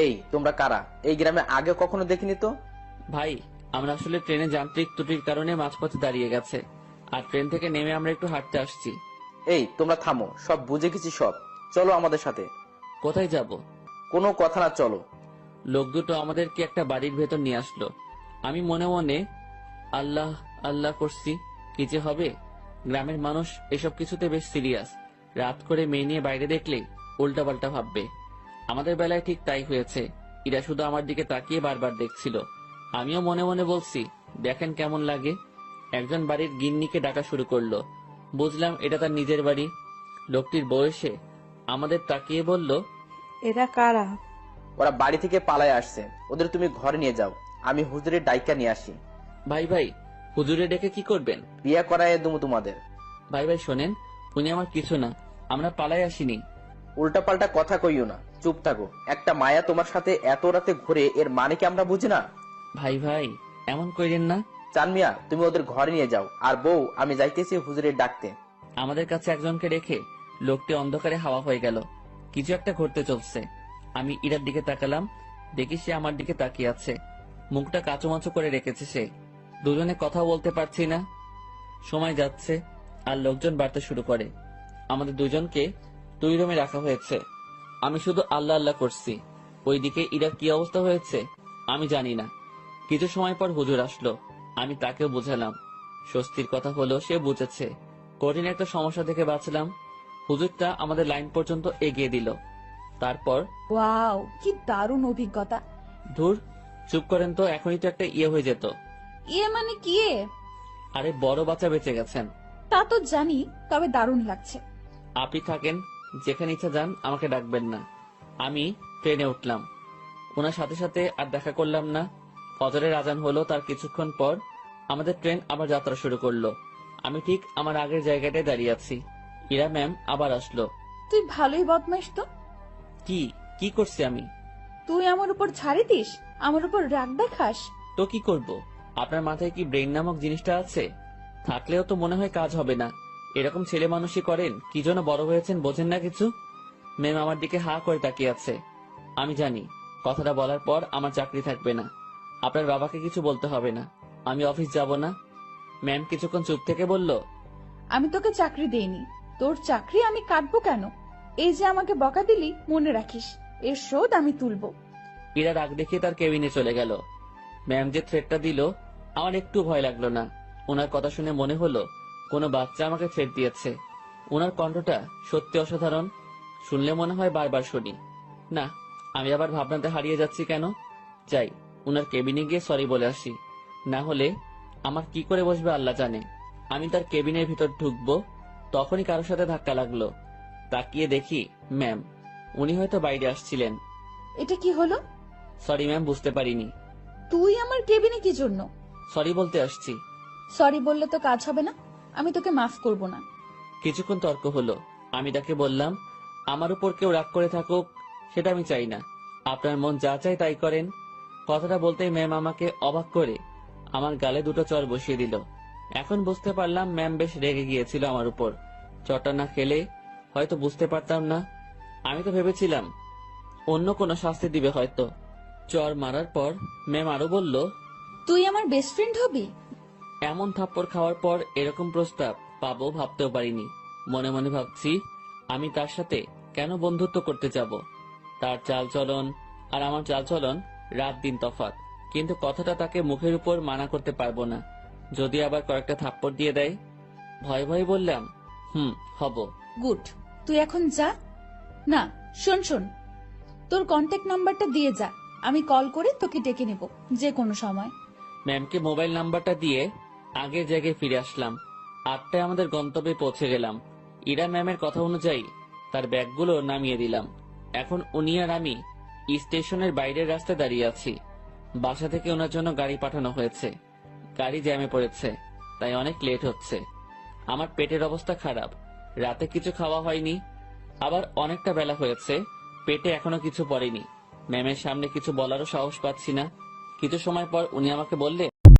এই তোমরা কারা? এই গ্রামে আগে কখনো দেখিনি তো। ভাই, আমরা আসলে ট্রেনে যান্ত্রিক ত্রুটির কারণে মাঝপথে দাঁড়িয়ে গেছে, আর ট্রেন থেকে নেমে আমরা একটু হাঁটতে আসছি। এই তোমরা থামো, সব বুঝে গেছি সব। চলো আমাদের সাথে। কোথায় যাব? কোনো কথা না, চলো। লোক দুটো আমাদেরকে একটা বাড়ির ভেতর নিয়ে আসলো। আমি মনে মনে আল্লাহ আল্লাহ করছি, কি যে হবে। গ্রামের মানুষ এসব কিছুতে বেশ সিরিয়াস। রাত করে মেয়ে নিয়ে বাইরে দেখলে উল্টাপাল্টা ভাববে। আমাদের বেলায় ঠিক তাই হয়েছে। এরা শুধু আমার দিকে তাকিয়ে বারবার দেখছিল। আমিও মনে মনে বলছি, দেখেন কেমন লাগে। একজন বাড়ির গিন্নিকে ডাকা শুরু করলো। বুঝলাম এটা তার নিজের বাড়ি। লোকটির বয়সে আমাদের তাকিয়ে বলল, এরা কারা? ওরা বাড়ি থেকে পালায় আসছে, ওদের তুমি ঘরে নিয়ে যাও। আমি হুজুরের ডাইকা নিয়ে আসি। ভাই ভাই, হুজুরে ডেকে কি করবেন? বিয়া করায় দুমু তোমাদের। ভাই ভাই শোনেন, উনি আমার কিছু না, আমরা পালাই আসিনি। উল্টাপাল্টা কথা কইও না, চুপ থাকো। একটা মায়া তোমার সাথে এত রাতে ঘুরে, এর মানে কি আমরা বুঝি না? ভাই ভাই এমন কইরেন না। চান মিয়া, তুমি ওদের ঘরে নিয়ে যাও। আর বউ, আমি যাইতেছি হুজুরের ডাকতে। আমাদের কাছে একজনকে রেখে লোকটি অন্ধকারে হাওয়া হয়ে গেল। কিছু একটা ঘটতে চলছে। আমি ইরার দিকে তাকালাম, দেখি সে আমার দিকে তাকিয়ে আছে। মুখটা কাঁচুমাচু করে রেখেছে সে। দুজনে কথা বলতে পারছি না। সময় যাচ্ছে আর লোকজন বাড়তে শুরু করে। আমাদের দুজনকে 2 রুমে রাখা হয়েছে। আমি শুধু আল্লাহ আল্লাহ করছি। ওইদিকে ইরার কি অবস্থা হয়েছে আমি জানি না। কিছু সময় পর হুজুর আসলো। আমি তাকেও বুঝালাম। স্বস্তির কথা হলো সে বুঝেছে। কঠিন একটা সমস্যা থেকে বাঁচলাম। হুজুরটা আমাদের লাইন পর্যন্ত এগিয়ে দিল। তারপর ওয়াও, কি দারুণ অভিজ্ঞতা। ধুর, চুপ করেন তো, এখনই তো একটা ইয়ে হয়ে যেত। ইয়ে মানে কি? আরে বড় বাচ্চা বেঁচে গেছেন। তা তো জানি, তবে দারুণ লাগছে। আপনি থাকেন, যেখানে ইচ্ছা যান, আমাকে ডাকবেন না। আমি ট্রেনে উঠলাম। ওনার সাথে সাথে আর দেখা করলাম না। ফজরের আজান হলো, তার কিছুক্ষণ পর আমাদের ট্রেন আবার যাত্রা শুরু করলো। আমি ঠিক আমার আগের জায়গাটায় দাঁড়িয়ে আছি। ইরা ম্যাম আবার আসলো। তুই ভালোই বদমাইশ তো। কি কি করছি আমি? তুই আমার উপর ছাড়ি দিস, আমার উপর রাগ দেখাস। তো কি করব? আপনার মাথায় কি ব্রেন নামক জিনিসটা আছে? থাকলেও তো মনে হয় কাজ হবে না। এরকম ছেলে মানুষই করেন, কি জন্য বড় হয়েছেন বোঝেন না কিছু। ম্যাম আমার দিকে হা করে তাকিয়ে আছে। আমি জানি কথাটা বলার পর আমার চাকরি থাকবে না। আপনার বাবাকে কিছু বলতে হবে না, আমি অফিস যাব না। ম্যাম কিছুক্ষণ চুপ থেকে বলল, আমি তোকে চাকরি দেইনি, তোর চাকরি আমি কাটবো কেন? এই যে আমাকে বকা দিলি, মনে রাখিস, এর শোধ আমি তুলবো। ইরা রাগ দেখিয়ে তার কেবিনে চলে গেল। ম্যাম যে থ্রেটটা দিল, আমার একটু ভয় লাগলো না। ওনার কথা শুনে মনে হলো কোনো বাচ্চা আমাকে থ্রেট দিয়েছে। ওনার কণ্ঠটা সত্যি অসাধারণ। শুনলে মনে হয় বারবার শুনি। না, আমি আবার ভাবনাতে হারিয়ে যাচ্ছি কেন। যাই, ওনার কেবিনে গিয়ে সরি বলে আসি। না হলে আমার কি করে বসবে আল্লাহ জানে। আমি তার কেবিনের ভিতর ঢুকবো, তখনই কারোর সাথে ধাক্কা লাগলো। তাকিয়ে দেখি ম্যাম। উনি হয়তো বাইরে আসছিলেন। এটা কি হলো? সরি ম্যাম, বুঝতে পারিনি। তুই আমার কেবিনে কি জন্য? সরি বলতে আসছি। সরি বললে তো কাজ হবে না, আমি তোকে মাফ করব না। কিছুক্ষণ তর্ক হলো। আমি তাকে বললাম, আমার উপর কেউ রাগ করে থাকুক সেটা আমি চাই না। আপনার মন যা চাই তাই করেন। কথাটা বলতেই ম্যাম আমাকে অবাক করে আমার গালে 2টো চড় বসিয়ে দিল। এখন বুঝতে পারলাম ম্যাম বেশ রেগে গিয়েছিল আমার উপর। চড়টা না খেলে হয়তো বুঝতে পারতাম না। আমি তো ভেবেছিলাম অন্য কোনো শাস্তি দিবে হয়তো। চড় মারার পর ম্যাম আরো বলল, তুই আমার বেস্ট ফ্রেন্ড হবি? এমন থাপ্পড় খাওয়ার পর এরকম প্রস্তাব পাবো ভাবতেও পারিনি। মনে মনে ভাবছি, আমি তার সাথে কেন বন্ধুত্ব করতে যাব? তার চালচলন আর আমার চালচলন রাত দিন তফাৎ। কিন্তু কথাটা তাকে মুখের উপর মানা করতে পারবো না, যদি আবার কয়েকটা থাপ্পড় দিয়ে দেয়। ভয় ভয় বললাম, হব। গুড, তুই এখন যা। না, শোন শোন, তোর কন্ট্যাক্ট নাম্বারটা দিয়ে যা, আমি কল করে তোকে ডেকে নেব যে কোনো সময়। ম্যামকে মোবাইল নাম্বারটা দিয়ে আগের জায়গায় ফিরে আসলাম। 8টায় আমাদের গন্তব্যে পৌঁছে গেলাম। ইরা ম্যামের কথা অনুযায়ী তার ব্যাগগুলো নামিয়ে দিলাম। এখন উনি আর আমি স্টেশনের বাইরের রাস্তায় দাঁড়িয়ে আছি। বাসা থেকে ওনার জন্য গাড়ি পাঠানো হয়েছে। গাড়ি জ্যামে পড়েছে, তাই অনেক লেট হচ্ছে। আমার পেটের অবস্থা খারাপ, রাতে কিছু খাওয়া হয়নি। আবার অনেকটা বেলা হয়েছে, পেটে এখনো কিছু পড়েনি। ম্যামের সামনে কিছু বলারও সাহস পাচ্ছি না। কিছু সময় পর উনি আমাকে বললেন,